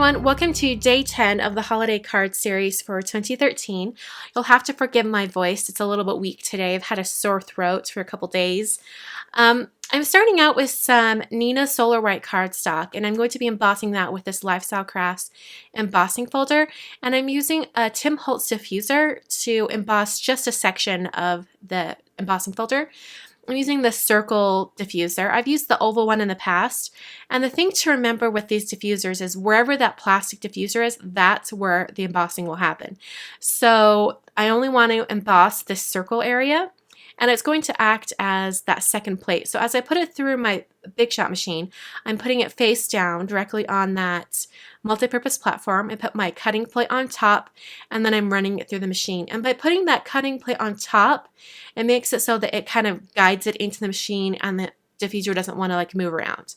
everyone, welcome to day 10 of the holiday card series for 2013. You'll have to forgive my voice, it's a little bit weak today. I've had a sore throat for a couple days. I'm starting out with some Neenah Solar White cardstock, and I'm going to be embossing that with this Lifestyle Crafts embossing folder, and I'm using a Tim Holtz diffuser to emboss just a section of the embossing folder. I'm using the circle diffuser. I've used the oval one in the past, and the thing to remember with these diffusers is wherever that plastic diffuser is, that's where the embossing will happen. So I only want to emboss this circle area, and it's going to act as that second plate. So as I put it through my Big Shot machine, I'm putting it face down directly on that multi-purpose platform. I put my cutting plate on top, and then I'm running it through the machine. And by putting that cutting plate on top, it makes it so that it kind of guides it into the machine and the diffuser doesn't want to like move around.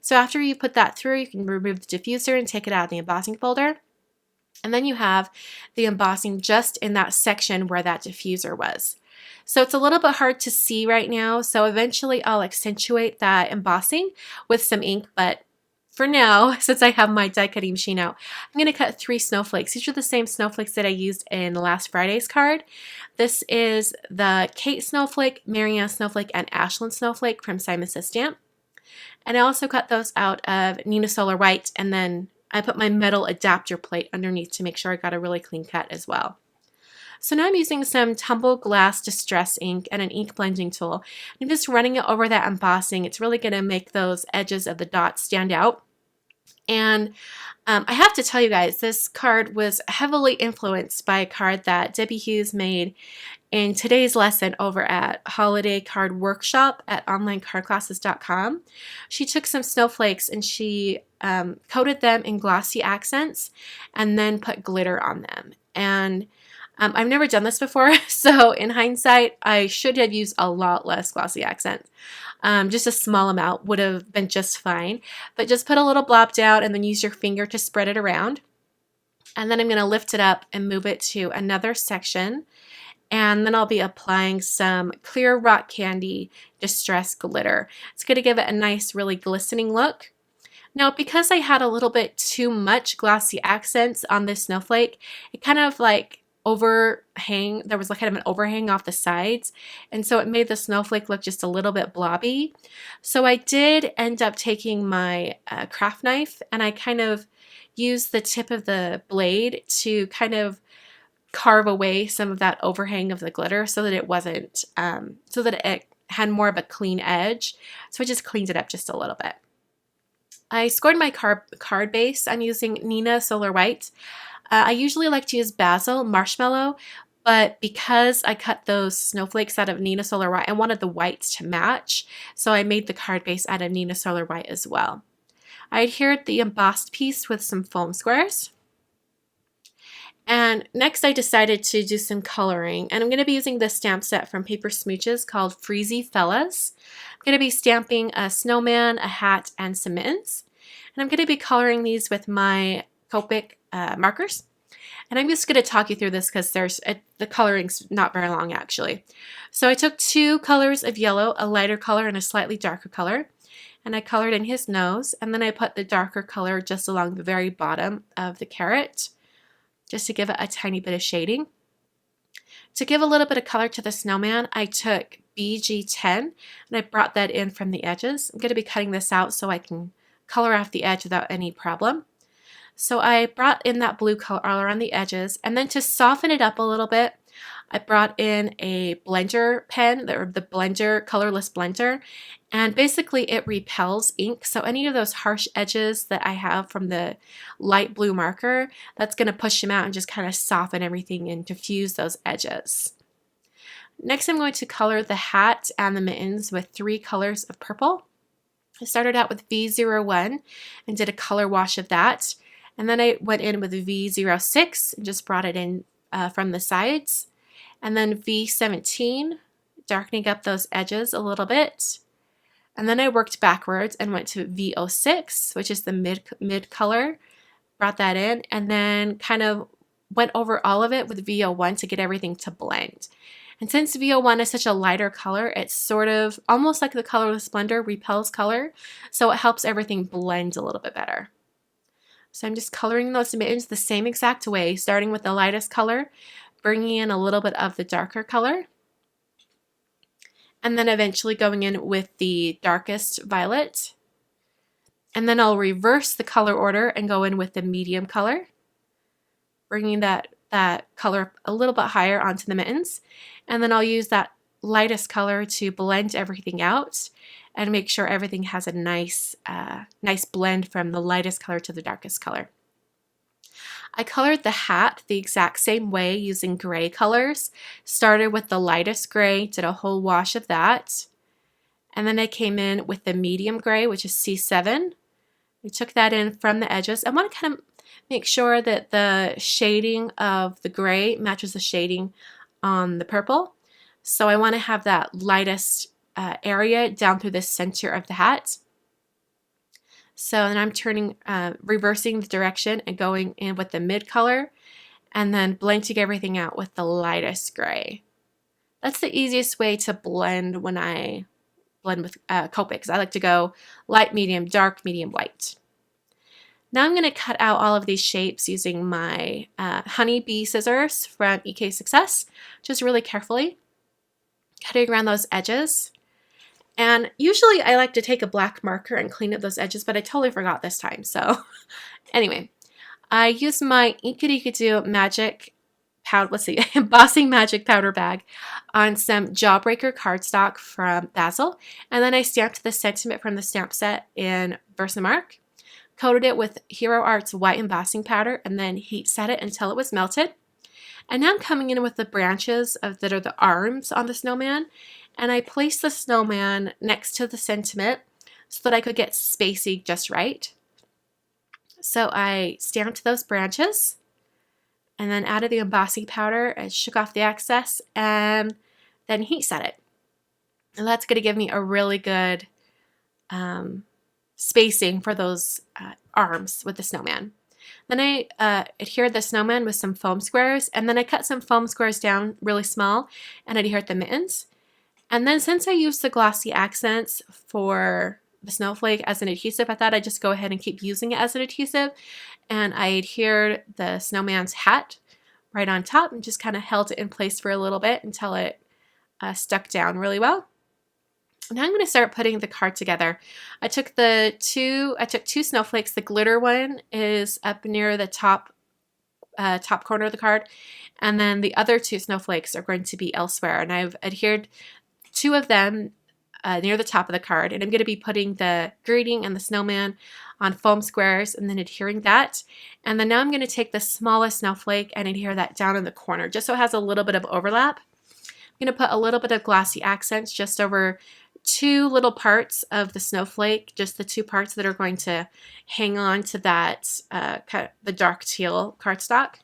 So after you put that through, you can remove the diffuser and take it out of the embossing folder. And then you have the embossing just in that section where that diffuser was. So it's a little bit hard to see right now, so eventually I'll accentuate that embossing with some ink, but for now, since I have my die cutting machine out, I'm going to cut 3 snowflakes. These are the same snowflakes that I used in last Friday's card. This is the Kate snowflake, Marianne snowflake, and Ashlyn snowflake from Simon Says Stamp. And I also cut those out of Neenah Solar White, and then I put my metal adapter plate underneath to make sure I got a really clean cut as well. So now I'm using some Tumble Glass Distress ink and an ink blending tool. I'm just running it over that embossing. It's really going to make those edges of the dots stand out. And I have to tell you guys, this card was heavily influenced by a card that Debbie Hughes made in today's lesson over at Holiday Card Workshop at onlinecardclasses.com. She took some snowflakes and she coated them in glossy accents and then put glitter on them. And I've never done this before, so in hindsight, I should have used a lot less glossy accents. Just a small amount would have been just fine, but just put a little blob down and then use your finger to spread it around. And then I'm going to lift it up and move it to another section, and then I'll be applying some clear rock candy distress glitter. It's going to give it a nice, really glistening look. Now, because I had a little bit too much glossy accents on this snowflake, it kind of like overhang, there was like kind of an overhang off the sides, and so it made the snowflake look just a little bit blobby. So I did end up taking my craft knife and I kind of used the tip of the blade to kind of carve away some of that overhang of the glitter so that it wasn't, so that it had more of a clean edge. So I just cleaned it up just a little bit. I scored my card base. I'm using Neenah Solar White. I usually like to use Basil Marshmallow, but because I cut those snowflakes out of Neenah Solar White, I wanted the whites to match, so I made the card base out of Neenah Solar White as well. I adhered the embossed piece with some foam squares. And next I decided to do some coloring, and I'm going to be using this stamp set from Paper Smooches called Freezy Fellas. I'm going to be stamping a snowman, a hat, and some mittens. And I'm going to be coloring these with my Copic markers. And I'm just going to talk you through this because the coloring's not very long actually. So I took 2 colors of yellow, a lighter color and a slightly darker color, and I colored in his nose, and then I put the darker color just along the very bottom of the carrot, just to give it a tiny bit of shading. To give a little bit of color to the snowman, I took BG10 and I brought that in from the edges. I'm going to be cutting this out so I can color off the edge without any problem. So I brought in that blue color on the edges, and then to soften it up a little bit, I brought in a blender pen, or the blender, colorless blender, and basically it repels ink. So any of those harsh edges that I have from the light blue marker, that's going to push them out and just kind of soften everything and diffuse those edges. Next, I'm going to color the hat and the mittens with 3 colors of purple. I started out with V01 and did a color wash of that. And then I went in with V06 and just brought it in from the sides. And then V17, darkening up those edges a little bit. And then I worked backwards and went to V06, which is the mid color. Brought that in and then kind of went over all of it with V01 to get everything to blend. And since V01 is such a lighter color, it's sort of almost like the colorless blender repels color, so it helps everything blend a little bit better. So I'm just coloring those mittens the same exact way, starting with the lightest color, bringing in a little bit of the darker color, and then eventually going in with the darkest violet. And then I'll reverse the color order and go in with the medium color, bringing that color a little bit higher onto the mittens. And then I'll use that lightest color to blend everything out and make sure everything has a nice blend from the lightest color to the darkest color. I colored the hat the exact same way using gray colors. Started with the lightest gray, did a whole wash of that. And then I came in with the medium gray, which is C7. We took that in from the edges. I want to kind of make sure that the shading of the gray matches the shading on the purple. So I want to have that lightest area down through the center of the hat. So then I'm reversing the direction and going in with the mid color and then blending everything out with the lightest gray. That's the easiest way to blend when I blend with Copics. I like to go light, medium, dark, medium, white. Now I'm going to cut out all of these shapes using my honeybee scissors from EK Success, just really carefully, cutting around those edges. And usually I like to take a black marker and clean up those edges, but I totally forgot this time. So anyway, I used my Inkity Magic Embossing Magic powder bag on some Jawbreaker cardstock from Basil. And then I stamped the sentiment from the stamp set in Versamark, coated it with Hero Art's white embossing powder, and then heat set it until it was melted. And now I'm coming in with the branches that are the arms on the snowman. And I placed the snowman next to the sentiment so that I could get spacing just right. So I stamped those branches and then added the embossing powder and shook off the excess and then heat set it. And that's going to give me a really good spacing for those arms with the snowman. Then I adhered the snowman with some foam squares, and then I cut some foam squares down really small and adhered the mittens. And then since I used the glossy accents for the snowflake as an adhesive, I thought I'd just go ahead and keep using it as an adhesive. And I adhered the snowman's hat right on top and just kind of held it in place for a little bit until it stuck down really well. Now I'm going to start putting the card together. I took two snowflakes. The glitter one is up near the top corner of the card, and then the other two snowflakes are going to be elsewhere. And I've adhered two of them near the top of the card, and I'm going to be putting the greeting and the snowman on foam squares and then adhering that. And then now I'm going to take the smallest snowflake and adhere that down in the corner just so it has a little bit of overlap. I'm going to put a little bit of glossy accents just over two little parts of the snowflake, just the two parts that are going to hang on to that the dark teal cardstock.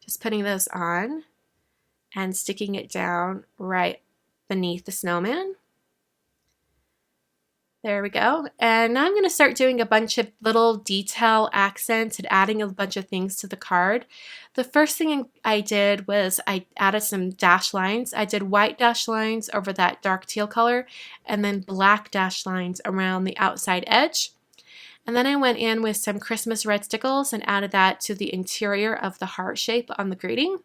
Just putting those on and sticking it down right beneath the snowman. There we go. And now I'm going to start doing a bunch of little detail accents and adding a bunch of things to the card. The first thing I did was I added some dash lines. I did white dash lines over that dark teal color and then black dash lines around the outside edge. And then I went in with some Christmas red stickles and added that to the interior of the heart shape on the greeting.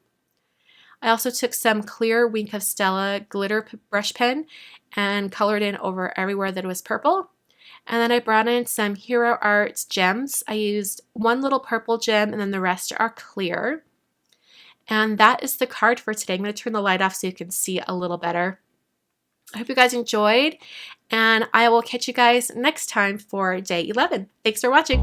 I also took some clear Wink of Stella glitter brush pen and colored in over everywhere that was purple. And then I brought in some Hero Arts gems. I used one little purple gem and then the rest are clear. And that is the card for today. I'm going to turn the light off so you can see it a little better. I hope you guys enjoyed, and I will catch you guys next time for day 11. Thanks for watching.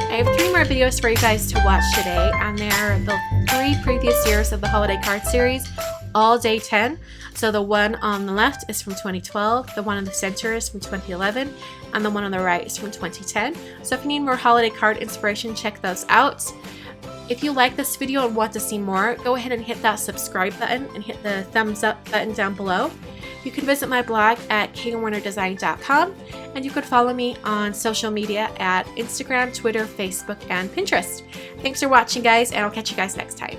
I have 3 more videos for you guys to watch today, and they're the 3 previous years of the holiday card series, all day 10. So the one on the left is from 2012, the one in the center is from 2011, and the one on the right is from 2010. So if you need more holiday card inspiration, check those out. If you like this video and want to see more, go ahead and hit that subscribe button and hit the thumbs up button down below. You can visit my blog at kwarnerdesign.com, and you could follow me on social media at Instagram, Twitter, Facebook, and Pinterest. Thanks for watching, guys, and I'll catch you guys next time.